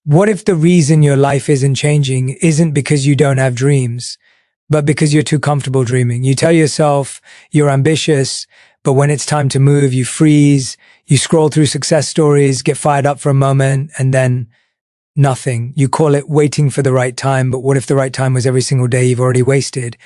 What if the reason your life isn't changing isn't because you don't have dreams, but because you're too comfortable dreaming? You tell yourself you're ambitious, but when it's time to move, you freeze, you scroll through success stories, get fired up for a moment, and then nothing. You call it waiting for the right time, but what if the right time was every single day you've already wasted?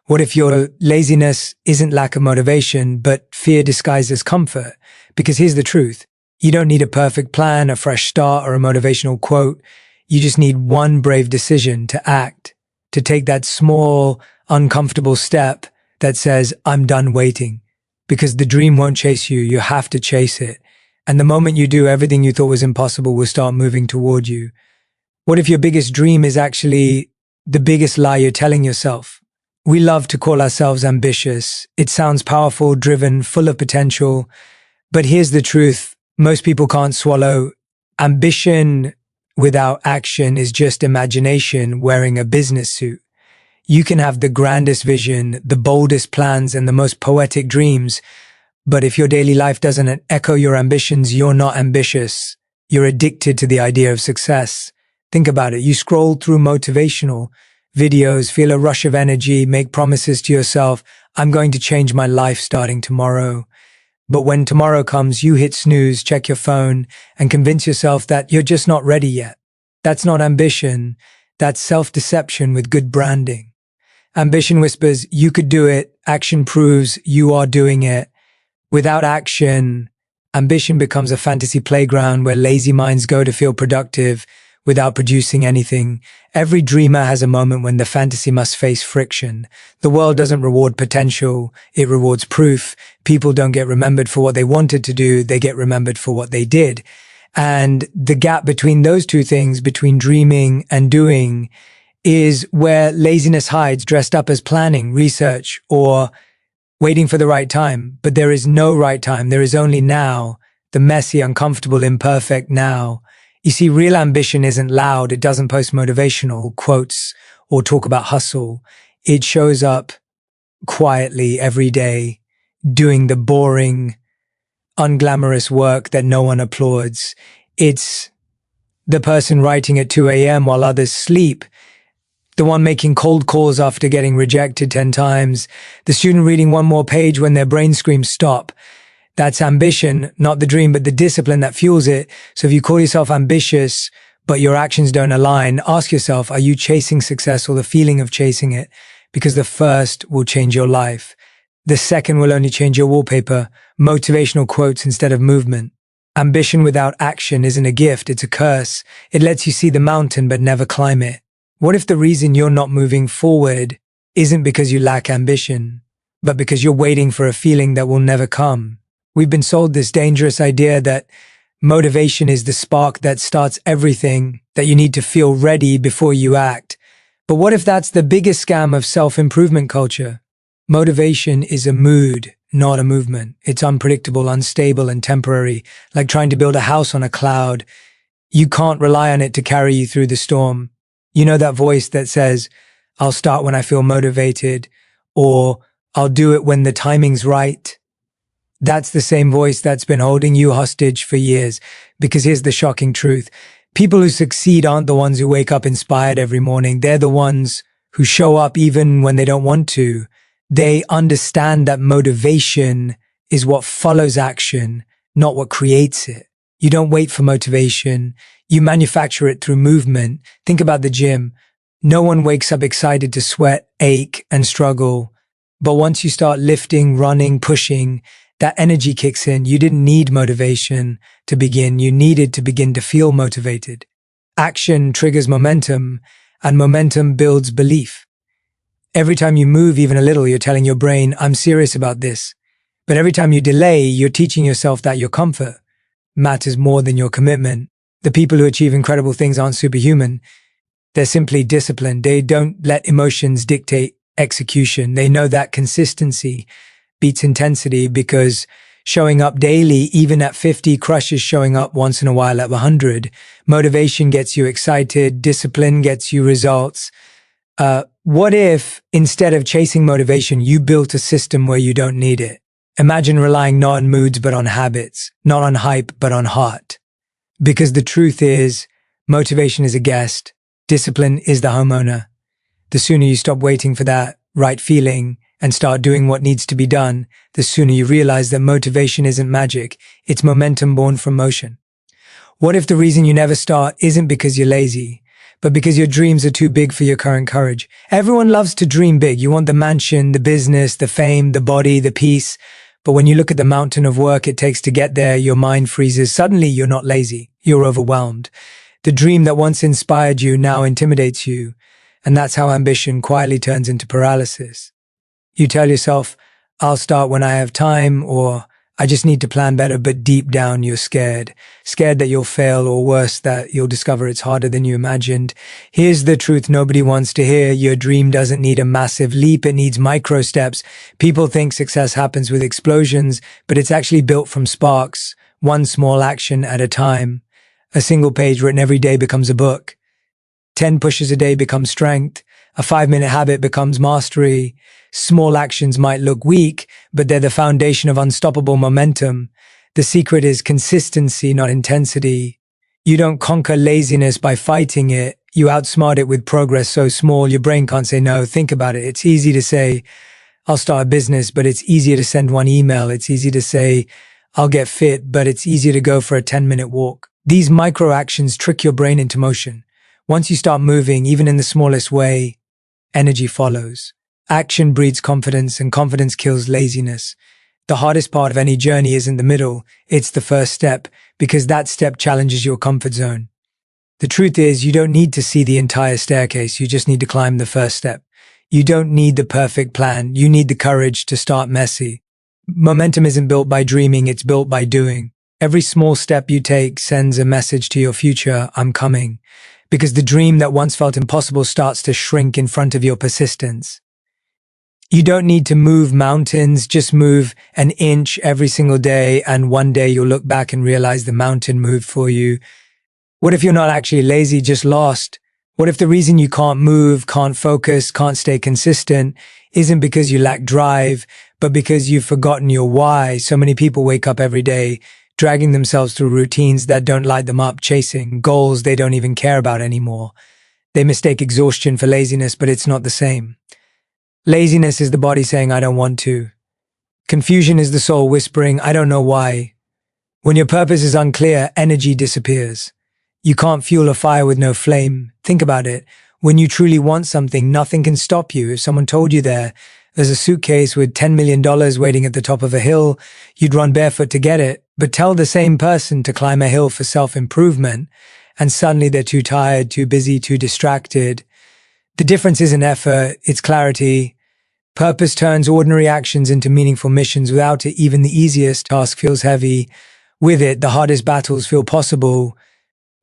What if your laziness isn't lack of motivation, but fear disguised as comfort? Because here's the truth. You don't need a perfect plan, a fresh start, or a motivational quote. You just need one brave decision to act, to take that small, uncomfortable step that says, I'm done waiting. Because the dream won't chase you, you have to chase it. And the moment you do, everything you thought was impossible will start moving toward you. What if your biggest dream is actually the biggest lie you're telling yourself? We love to call ourselves ambitious. It sounds powerful, driven, full of potential. But here's the truth. Most people can't swallow. Ambition without action is just imagination wearing a business suit. You can have the grandest vision, the boldest plans, and the most poetic dreams, but if your daily life doesn't echo your ambitions, you're not ambitious. You're addicted to the idea of success. Think about it. You scroll through motivational videos, feel a rush of energy, make promises to yourself, I'm going to change my life starting tomorrow. But when tomorrow comes, you hit snooze, check your phone, and convince yourself that you're just not ready yet. That's not ambition. That's self-deception with good branding. Ambition whispers, you could do it. Action proves you are doing it. Without action, ambition becomes a fantasy playground where lazy minds go to feel productive without producing anything. Every dreamer has a moment when the fantasy must face friction. The world doesn't reward potential, it rewards proof. People don't get remembered for what they wanted to do, they get remembered for what they did. And the gap between those two things, between dreaming and doing, is where laziness hides, dressed up as planning, research, or waiting for the right time. But there is no right time, there is only now, the messy, uncomfortable, imperfect now. You see, real ambition isn't loud. It doesn't post motivational quotes or talk about hustle. It shows up quietly every day, doing the boring, unglamorous work that no one applauds. It's the person writing at 2 a.m. while others sleep, the one making cold calls after getting rejected 10 times, the student reading one more page when their brain screams stop. That's ambition, not the dream, but the discipline that fuels it. So if you call yourself ambitious, but your actions don't align, ask yourself, are you chasing success or the feeling of chasing it? Because the first will change your life. The second will only change your wallpaper, motivational quotes instead of movement. Ambition without action isn't a gift, it's a curse. It lets you see the mountain but never climb it. What if the reason you're not moving forward isn't because you lack ambition, but because you're waiting for a feeling that will never come? We've been sold this dangerous idea that motivation is the spark that starts everything, that you need to feel ready before you act. But what if that's the biggest scam of self-improvement culture? Motivation is a mood, not a movement. It's unpredictable, unstable, and temporary, like trying to build a house on a cloud. You can't rely on it to carry you through the storm. You know that voice that says, I'll start when I feel motivated, or I'll do it when the timing's right. That's the same voice that's been holding you hostage for years. Because here's the shocking truth. People who succeed aren't the ones who wake up inspired every morning. They're the ones who show up even when they don't want to. They understand that motivation is what follows action, not what creates it. You don't wait for motivation. You manufacture it through movement. Think about the gym. No one wakes up excited to sweat, ache, and struggle. But once you start lifting, running, pushing, that energy kicks in. You didn't need motivation to begin. You needed to begin to feel motivated. Action triggers momentum, and momentum builds belief. Every time you move even a little, you're telling your brain, I'm serious about this. But every time you delay, you're teaching yourself that your comfort matters more than your commitment. The people who achieve incredible things aren't superhuman. They're simply disciplined. They don't let emotions dictate execution. They know that consistency beats intensity, because showing up daily, even at 50, crushes showing up once in a while at 100. Motivation gets you excited. Discipline gets you results. What if, instead of chasing motivation, you built a system where you don't need it? Imagine relying not on moods but on habits, not on hype but on heart. Because the truth is, Motivation is a guest. Discipline is the homeowner. The sooner you stop waiting for that right feeling and start doing what needs to be done, the sooner you realize that motivation isn't magic, it's momentum born from motion. What if the reason you never start isn't because you're lazy, but because your dreams are too big for your current courage? Everyone loves to dream big. You want the mansion, the business, the fame, the body, the peace. But when you look at the mountain of work it takes to get there, your mind freezes. Suddenly you're not lazy, you're overwhelmed. The dream that once inspired you now intimidates you, and that's how ambition quietly turns into paralysis. You tell yourself, I'll start when I have time, or I just need to plan better, but deep down you're scared. Scared that you'll fail, or worse, that you'll discover it's harder than you imagined. Here's the truth nobody wants to hear. Your dream doesn't need a massive leap, it needs micro steps. People think success happens with explosions, but it's actually built from sparks, one small action at a time. A single page written every day becomes a book. 10 pushes a day becomes strength. A 5-minute habit becomes mastery. Small actions might look weak, but they're the foundation of unstoppable momentum. The secret is consistency, not intensity. You don't conquer laziness by fighting it. You outsmart it with progress so small your brain can't say no. Think about it. It's easy to say, I'll start a business, but it's easier to send one email. It's easy to say, I'll get fit, but it's easier to go for a 10-minute walk. These micro actions trick your brain into motion. Once you start moving, even in the smallest way, energy follows. Action breeds confidence, and confidence kills laziness. The hardest part of any journey isn't the middle, it's the first step, because that step challenges your comfort zone. The truth is, you don't need to see the entire staircase, you just need to climb the first step. You don't need the perfect plan, you need the courage to start messy. Momentum isn't built by dreaming, it's built by doing. Every small step you take sends a message to your future, I'm coming. Because the dream that once felt impossible starts to shrink in front of your persistence. You don't need to move mountains, just move an inch every single day, and one day you'll look back and realize the mountain moved for you. What if you're not actually lazy, just lost? What if the reason you can't move, can't focus, can't stay consistent isn't because you lack drive, but because you've forgotten your why? So many people wake up every day dragging themselves through routines that don't light them up, chasing goals they don't even care about anymore. They mistake exhaustion for laziness, but it's not the same. Laziness is the body saying, I don't want to. Confusion is the soul whispering, I don't know why. When your purpose is unclear, energy disappears. You can't fuel a fire with no flame. Think about it. When you truly want something, nothing can stop you. If someone told you there's a suitcase with $10 million waiting at the top of a hill, you'd run barefoot to get it. But tell the same person to climb a hill for self-improvement, and suddenly they're too tired, too busy, too distracted. The difference isn't effort, it's clarity. Purpose turns ordinary actions into meaningful missions. Without it, even the easiest task feels heavy. With it, the hardest battles feel possible.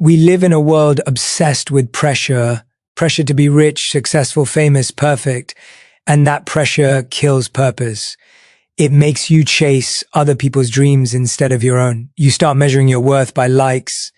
We live in a world obsessed with pressure to be rich, successful, famous, perfect. And that pressure kills purpose. It makes you chase other people's dreams instead of your own. You start measuring your worth by likes,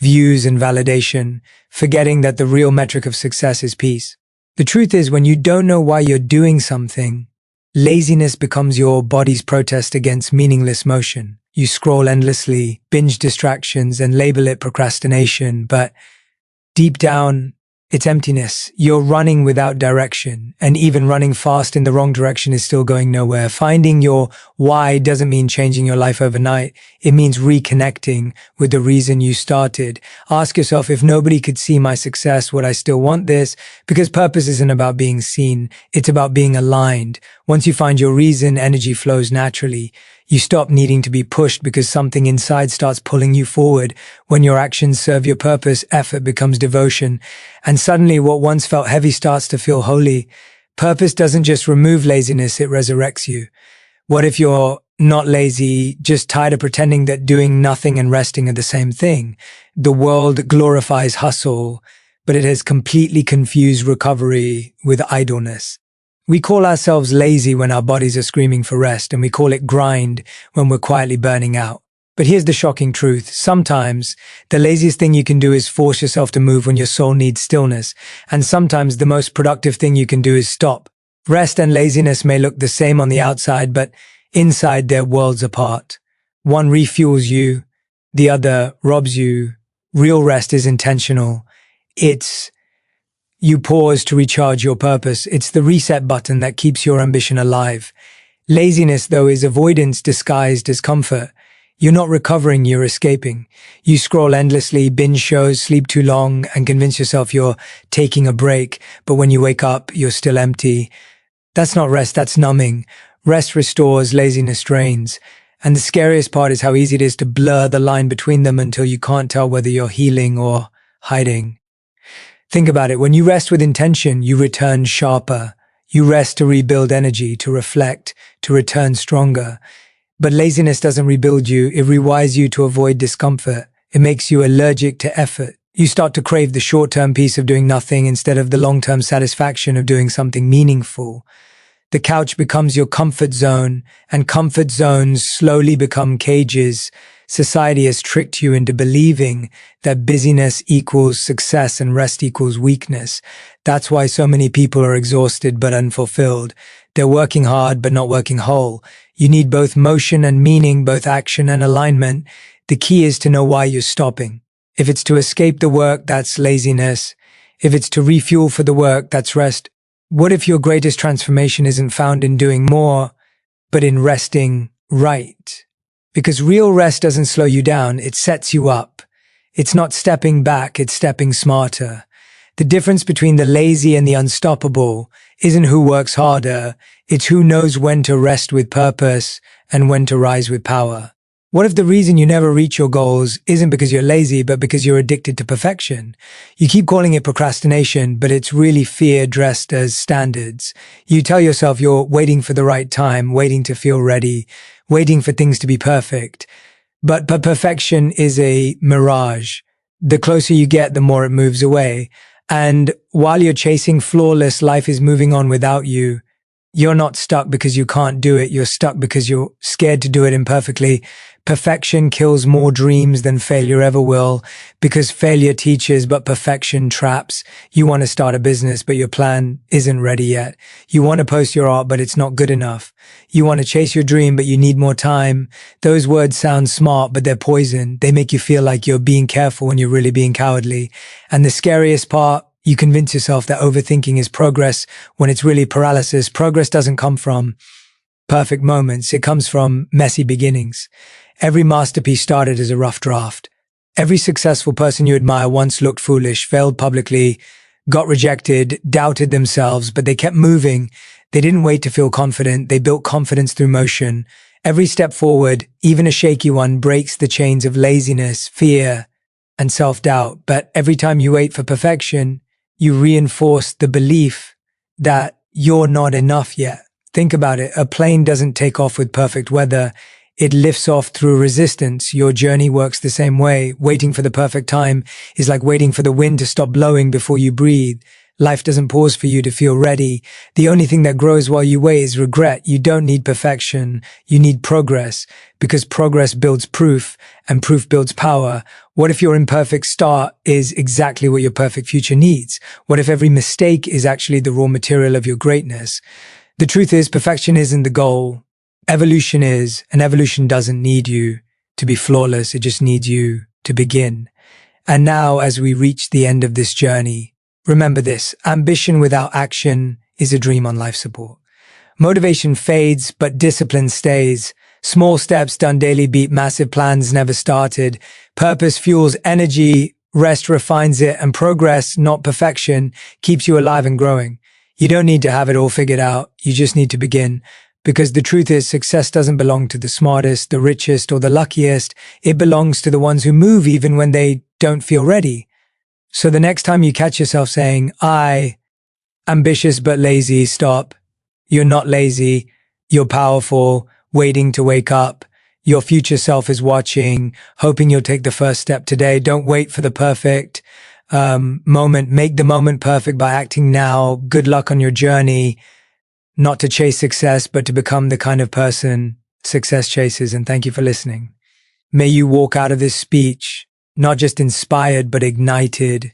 views, and validation, forgetting that the real metric of success is peace. The truth is, when you don't know why you're doing something, laziness becomes your body's protest against meaningless motion. You scroll endlessly, binge distractions, and label it procrastination, but deep down, it's emptiness. You're running without direction, and even running fast in the wrong direction is still going nowhere. Finding your why doesn't mean changing your life overnight. It means reconnecting with the reason you started. Ask yourself, if nobody could see my success, would I still want this? Because purpose isn't about being seen. It's about being aligned. Once you find your reason, energy flows naturally. You stop needing to be pushed because something inside starts pulling you forward. When your actions serve your purpose, effort becomes devotion. And suddenly what once felt heavy starts to feel holy. Purpose doesn't just remove laziness, it resurrects you. What if you're not lazy, just tired of pretending that doing nothing and resting are the same thing? The world glorifies hustle, but it has completely confused recovery with idleness. We call ourselves lazy when our bodies are screaming for rest, and we call it grind when we're quietly burning out. But here's the shocking truth. Sometimes the laziest thing you can do is force yourself to move when your soul needs stillness. And sometimes the most productive thing you can do is stop. Rest and laziness may look the same on the outside, but inside they're worlds apart. One refuels you, the other robs you. Real rest is intentional. It's you pause to recharge your purpose. It's the reset button that keeps your ambition alive. Laziness, though, is avoidance disguised as comfort. You're not recovering, you're escaping. You scroll endlessly, binge shows, sleep too long, and convince yourself you're taking a break, but when you wake up, you're still empty. That's not rest, that's numbing. Rest restores, laziness drains. And the scariest part is how easy it is to blur the line between them until you can't tell whether you're healing or hiding. Think about it. When you rest with intention, you return sharper. You rest to rebuild energy, to reflect, to return stronger. But laziness doesn't rebuild you. It rewires you to avoid discomfort. It makes you allergic to effort. You start to crave the short-term peace of doing nothing instead of the long-term satisfaction of doing something meaningful. The couch becomes your comfort zone, and comfort zones slowly become cages. Society has tricked you into believing that busyness equals success and rest equals weakness. That's why so many people are exhausted but unfulfilled. They're working hard but not working whole. You need both motion and meaning, both action and alignment. The key is to know why you're stopping. If it's to escape the work, that's laziness. If it's to refuel for the work, that's rest. What if your greatest transformation isn't found in doing more, but in resting right? Because real rest doesn't slow you down, it sets you up. It's not stepping back, it's stepping smarter. The difference between the lazy and the unstoppable isn't who works harder, it's who knows when to rest with purpose and when to rise with power. What if the reason you never reach your goals isn't because you're lazy, but because you're addicted to perfection? You keep calling it procrastination, but it's really fear dressed as standards. You tell yourself you're waiting for the right time, waiting to feel ready, waiting for things to be perfect. But perfection is a mirage. The closer you get, the more it moves away. And while you're chasing flawless, life is moving on without you. You're not stuck because you can't do it. You're stuck because you're scared to do it imperfectly. Perfection kills more dreams than failure ever will, because failure teaches, but perfection traps. You want to start a business, but your plan isn't ready yet. You want to post your art, but it's not good enough. You want to chase your dream, but you need more time. Those words sound smart, but they're poison. They make you feel like you're being careful when you're really being cowardly. And the scariest part, you convince yourself that overthinking is progress when it's really paralysis. Progress doesn't come from perfect moments. It comes from messy beginnings. Every masterpiece started as a rough draft. Every successful person you admire once looked foolish, failed publicly, got rejected, doubted themselves, but they kept moving. They didn't wait to feel confident. They built confidence through motion. Every step forward, even a shaky one, breaks the chains of laziness, fear, and self-doubt. But every time you wait for perfection, you reinforce the belief that you're not enough yet. Think about it. A plane doesn't take off with perfect weather. It lifts off through resistance. Your journey works the same way. Waiting for the perfect time is like waiting for the wind to stop blowing before you breathe. Life doesn't pause for you to feel ready. The only thing that grows while you wait is regret. You don't need perfection. You need progress, because progress builds proof and proof builds power. What if your imperfect start is exactly what your perfect future needs? What if every mistake is actually the raw material of your greatness? The truth is, perfection isn't the goal. Evolution is, and evolution doesn't need you to be flawless. It just needs you to begin. And now, as we reach the end of this journey, remember this: ambition without action is a dream on life support. Motivation fades, but discipline stays. Small steps done daily beat massive plans never started. Purpose fuels energy, rest refines it, and progress, not perfection, keeps you alive and growing. You don't need to have it all figured out. You just need to begin. Because the truth is, success doesn't belong to the smartest, the richest, or the luckiest. It belongs to the ones who move even when they don't feel ready. So the next time you catch yourself saying, ambitious but lazy, stop. You're not lazy. You're powerful, waiting to wake up. Your future self is watching, hoping you'll take the first step today. Don't wait for the perfect moment. Make the moment perfect by acting now. Good luck on your journey. Not to chase success, but to become the kind of person success chases. And thank you for listening. May you walk out of this speech not just inspired, but ignited,